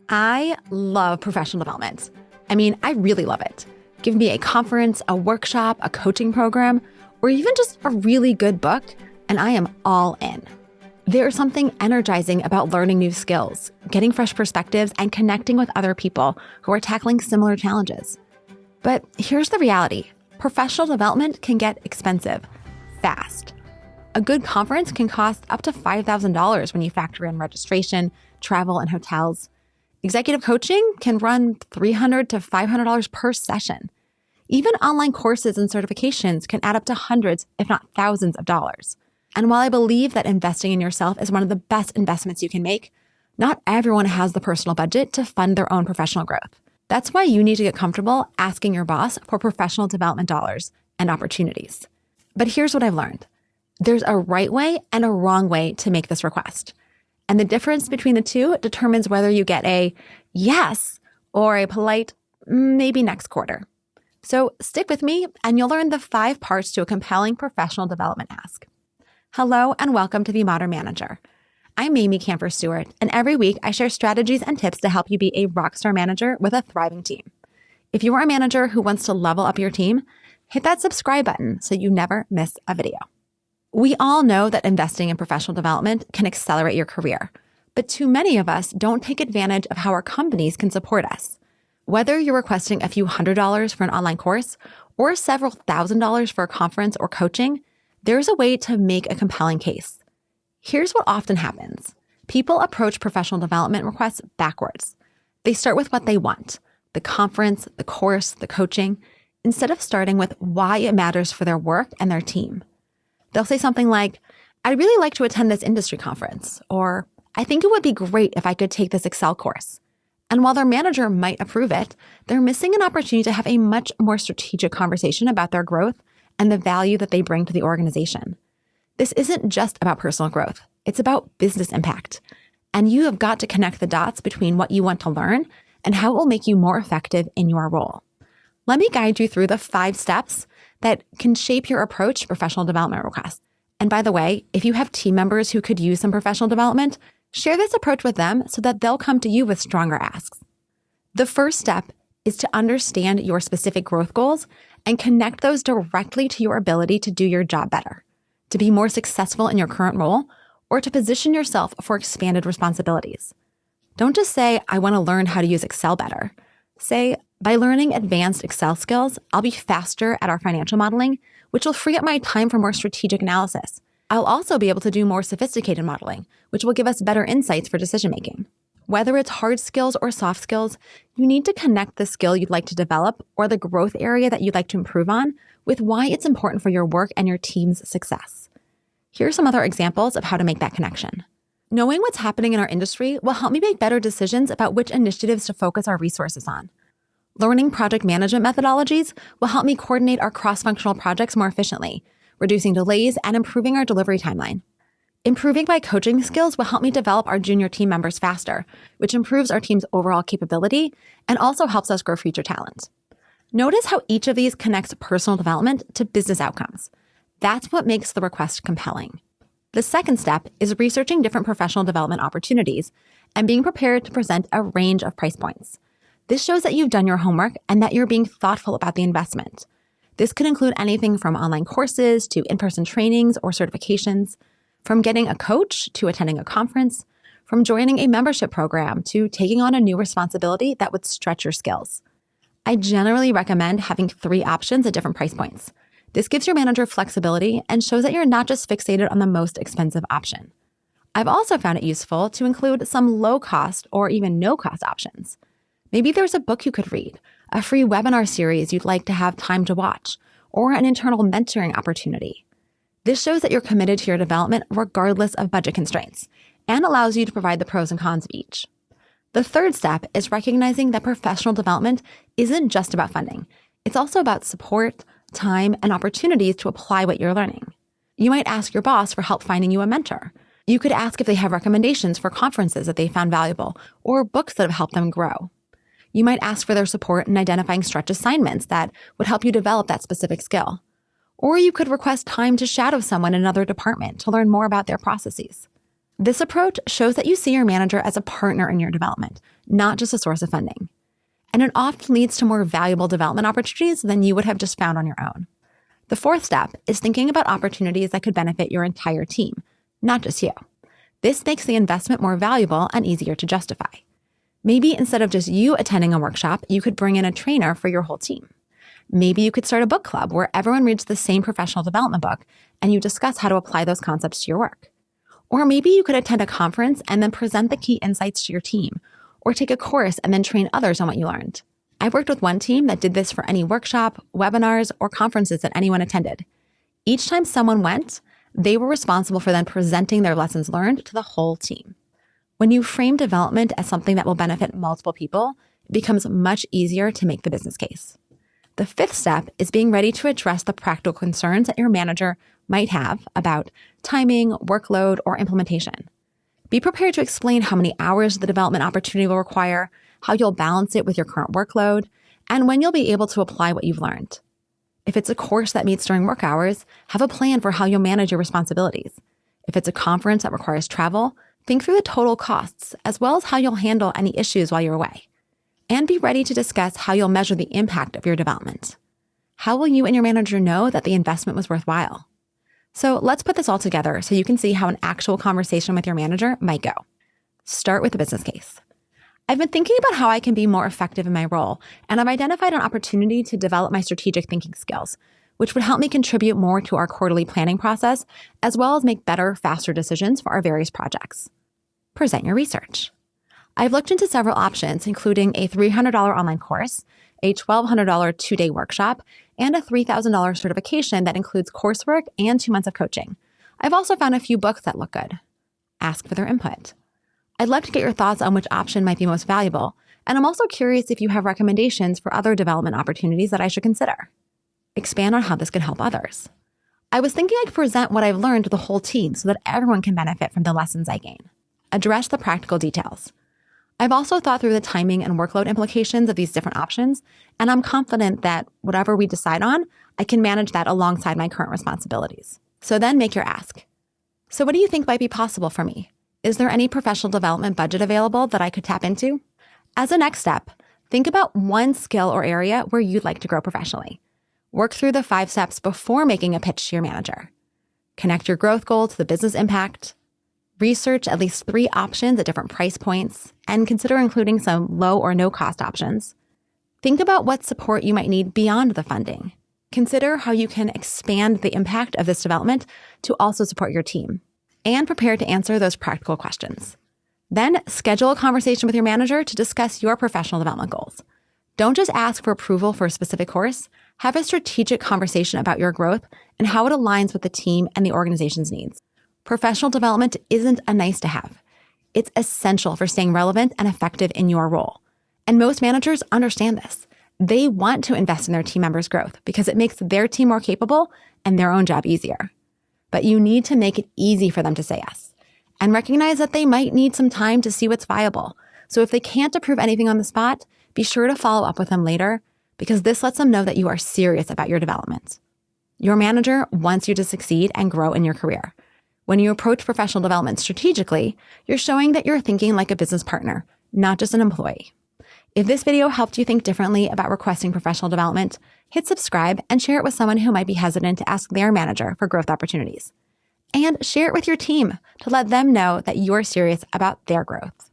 I love professional development. I really love it. Give me a conference, a workshop, a coaching program, or even just a really good book, and I am all in. There's something energizing about learning new skills, getting fresh perspectives, and connecting with other people who are tackling similar challenges. But here's the reality. Professional development can get expensive, fast. A good conference can cost up to $5,000 when you factor in registration, travel, and hotels. Executive coaching can run $300 to $500 per session. Even online courses and certifications can add up to hundreds, if not thousands of dollars. And while I believe that investing in yourself is one of the best investments you can make, not everyone has the personal budget to fund their own professional growth. That's why you need to get comfortable asking your boss for professional development dollars and opportunities. But here's what I've learned. There's a right way and a wrong way to make this request. And the difference between the two determines whether you get a yes or a polite maybe next quarter. So stick with me and you'll learn the 5 parts to a compelling professional development ask. Hello and welcome to The Modern Manager. I'm Amy Camphor Stewart, and every week I share strategies and tips to help you be a rockstar manager with a thriving team. If you are a manager who wants to level up your team, hit that subscribe button so you never miss a video. We all know that investing in professional development can accelerate your career, but too many of us don't take advantage of how our companies can support us. Whether you're requesting a few $100s for an online course or several $1,000s for a conference or coaching, there's a way to make a compelling case. Here's what often happens. People approach professional development requests backwards. They start with what they want, the conference, the course, the coaching, instead of starting with why it matters for their work and their team. They'll say something like, I'd really like to attend this industry conference, or I think it would be great if I could take this Excel course. And while their manager might approve it, they're missing an opportunity to have a much more strategic conversation about their growth and the value that they bring to the organization. This isn't just about personal growth. It's about business impact. And you have got to connect the dots between what you want to learn and how it will make you more effective in your role. Let me guide you through the 5 steps that can shape your approach to professional development requests. And by the way, if you have team members who could use some professional development, share this approach with them so that they'll come to you with stronger asks. The first step is to understand your specific growth goals and connect those directly to your ability to do your job better, to be more successful in your current role, or to position yourself for expanded responsibilities. Don't just say, I want to learn how to use Excel better. Say, by learning advanced Excel skills, I'll be faster at our financial modeling, which will free up my time for more strategic analysis. I'll also be able to do more sophisticated modeling, which will give us better insights for decision-making. Whether it's hard skills or soft skills, you need to connect the skill you'd like to develop or the growth area that you'd like to improve on with why it's important for your work and your team's success. Here are some other examples of how to make that connection. Knowing what's happening in our industry will help me make better decisions about which initiatives to focus our resources on. Learning project management methodologies will help me coordinate our cross-functional projects more efficiently, reducing delays and improving our delivery timeline. Improving my coaching skills will help me develop our junior team members faster, which improves our team's overall capability and also helps us grow future talent. Notice how each of these connects personal development to business outcomes. That's what makes the request compelling. The second step is researching different professional development opportunities and being prepared to present a range of price points. This shows that you've done your homework and that you're being thoughtful about the investment. This could include anything from online courses to in-person trainings or certifications, from getting a coach to attending a conference, from joining a membership program to taking on a new responsibility that would stretch your skills. I generally recommend having 3 options at different price points. This gives your manager flexibility and shows that you're not just fixated on the most expensive option. I've also found it useful to include some low-cost or even no-cost options. Maybe there's a book you could read, a free webinar series you'd like to have time to watch, or an internal mentoring opportunity. This shows that you're committed to your development regardless of budget constraints and allows you to provide the pros and cons of each. The third step is recognizing that professional development isn't just about funding. It's also about support, time, and opportunities to apply what you're learning. You might ask your boss for help finding you a mentor. You could ask if they have recommendations for conferences that they found valuable or books that have helped them grow. You might ask for their support in identifying stretch assignments that would help you develop that specific skill. Or you could request time to shadow someone in another department to learn more about their processes. This approach shows that you see your manager as a partner in your development, not just a source of funding. And it often leads to more valuable development opportunities than you would have just found on your own. The fourth step is thinking about opportunities that could benefit your entire team, not just you. This makes the investment more valuable and easier to justify. Maybe instead of just you attending a workshop, you could bring in a trainer for your whole team. Maybe you could start a book club where everyone reads the same professional development book and you discuss how to apply those concepts to your work. Or maybe you could attend a conference and then present the key insights to your team, or take a course and then train others on what you learned. I've worked with one team that did this for any workshop, webinars, or conferences that anyone attended. Each time someone went, they were responsible for then presenting their lessons learned to the whole team. When you frame development as something that will benefit multiple people, it becomes much easier to make the business case. The fifth step is being ready to address the practical concerns that your manager might have about timing, workload, or implementation. Be prepared to explain how many hours the development opportunity will require, how you'll balance it with your current workload, and when you'll be able to apply what you've learned. If it's a course that meets during work hours, have a plan for how you'll manage your responsibilities. If it's a conference that requires travel, think through the total costs, as well as how you'll handle any issues while you're away. And be ready to discuss how you'll measure the impact of your development. How will you and your manager know that the investment was worthwhile? So let's put this all together so you can see how an actual conversation with your manager might go. Start with the business case. I've been thinking about how I can be more effective in my role, and I've identified an opportunity to develop my strategic thinking skills, which would help me contribute more to our quarterly planning process, as well as make better, faster decisions for our various projects. Present your research. I've looked into several options, including a $300 online course, a $1,200 two-day workshop, and a $3,000 certification that includes coursework and 2 months of coaching. I've also found a few books that look good. Ask for their input. I'd love to get your thoughts on which option might be most valuable, and I'm also curious if you have recommendations for other development opportunities that I should consider. Expand on how this could help others. I was thinking I could present what I've learned to the whole team so that everyone can benefit from the lessons I gain. Address the practical details. I've also thought through the timing and workload implications of these different options, and I'm confident that whatever we decide on, I can manage that alongside my current responsibilities. So then make your ask. So what do you think might be possible for me? Is there any professional development budget available that I could tap into? As a next step, think about one skill or area where you'd like to grow professionally. Work through the 5 steps before making a pitch to your manager. Connect your growth goal to the business impact. Research at least 3 options at different price points, and consider including some low or no cost options. Think about what support you might need beyond the funding. Consider how you can expand the impact of this development to also support your team, and prepare to answer those practical questions. Then schedule a conversation with your manager to discuss your professional development goals. Don't just ask for approval for a specific course. Have a strategic conversation about your growth and how it aligns with the team and the organization's needs. Professional development isn't a nice to have. It's essential for staying relevant and effective in your role. And most managers understand this. They want to invest in their team members' growth because it makes their team more capable and their own job easier. But you need to make it easy for them to say yes and recognize that they might need some time to see what's viable. So if they can't approve anything on the spot, be sure to follow up with them later because this lets them know that you are serious about your development. Your manager wants you to succeed and grow in your career. When you approach professional development strategically, you're showing that you're thinking like a business partner, not just an employee. If this video helped you think differently about requesting professional development, hit subscribe and share it with someone who might be hesitant to ask their manager for growth opportunities. And share it with your team to let them know that you're serious about their growth.